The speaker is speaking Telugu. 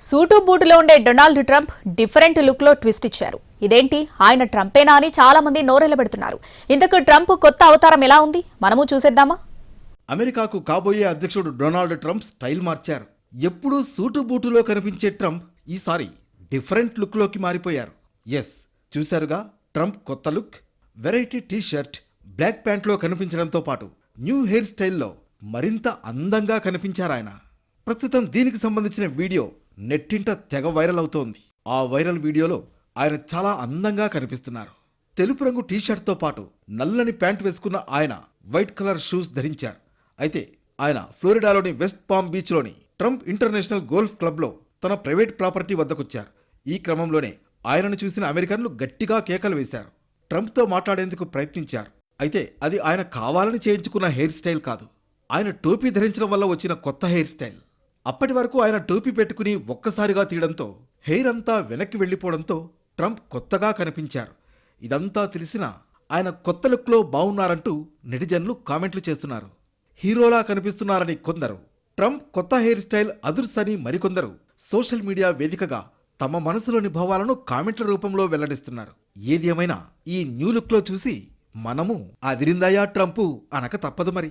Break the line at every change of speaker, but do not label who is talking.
సూటు బూటులో ఉండే డొనాల్డ్ ట్రంప్ డిఫరెంట్ లుక్ లో ట్విస్ట్ ఇచ్చారు. ఇదేంటి, ఆయన ట్రంపేనా అని చాలా మంది నోరెళ్లబెడుతున్నారు. ఇంతకు ట్రంప్ కొత్త అవతారం ఎలా ఉంది, మనము చూసేద్దామా?
అమెరికాకు కాబోయే అధ్యక్షుడు డొనాల్డ్ ట్రంప్ స్టైల్ మార్చారు. ఎప్పుడూ సూటు బూటులో కనిపించే ట్రంప్ ఈసారి డిఫరెంట్ లుక్లోకి మారిపోయారు. ఎస్, చూశారుగా ట్రంప్ కొత్త లుక్. వెరైటీ టీ-షర్ట్, బ్లాక్ ప్యాంట్లో కనిపించడంతో పాటు న్యూ హెయిర్ స్టైల్లో మరింత అందంగా కనిపించారాయన. ప్రస్తుతం దీనికి సంబంధించిన వీడియో నెట్టింట తెగ వైరల్ అవుతోంది. ఆ వైరల్ వీడియోలో ఆయన చాలా అందంగా కనిపిస్తున్నారు. తెలుపు రంగు టీషర్ట్తో పాటు నల్లని ప్యాంట్ వేసుకున్న ఆయన వైట్ కలర్ షూస్ ధరించారు. అయితే ఆయన ఫ్లోరిడాలోని వెస్ట్ పామ్ బీచ్లోని ట్రంప్ ఇంటర్నేషనల్ గోల్ఫ్ క్లబ్లో తన ప్రైవేట్ ప్రాపర్టీ వద్దకొచ్చారు. ఈ క్రమంలోనే ఆయనను చూసిన అమెరికన్లు గట్టిగా కేకలు వేశారు. ట్రంప్తో మాట్లాడేందుకు ప్రయత్నించారు. అయితే అది ఆయన కావాలని చేయించుకున్న హెయిర్ స్టైల్ కాదు, ఆయన టోపీ ధరించడం వల్ల వచ్చిన కొత్త హెయిర్ స్టైల్. అప్పటి వరకు ఆయన టోపీ పెట్టుకుని ఒక్కసారిగా తీయడంతో హెయిర్ అంతా వెనక్కి వెళ్లిపోవడంతో ట్రంప్ కొత్తగా కనిపించారు. ఇదంతా తెలిసినా ఆయన కొత్త లుక్లో బాగున్నారంటూ నెటిజన్లు కామెంట్లు చేస్తున్నారు. హీరోలా కనిపిస్తున్నారని కొందరు, ట్రంప్ కొత్త హెయిర్ స్టైల్ అదుర్సని మరికొందరు సోషల్ మీడియా వేదికగా తమ మనసులోని భావాలను కామెంట్ల రూపంలో వెల్లడిస్తున్నారు. ఏది ఏమైనా ఈ న్యూ లుక్లో చూసి మనము అదిరిందయా ట్రంపు అనక తప్పదు మరి.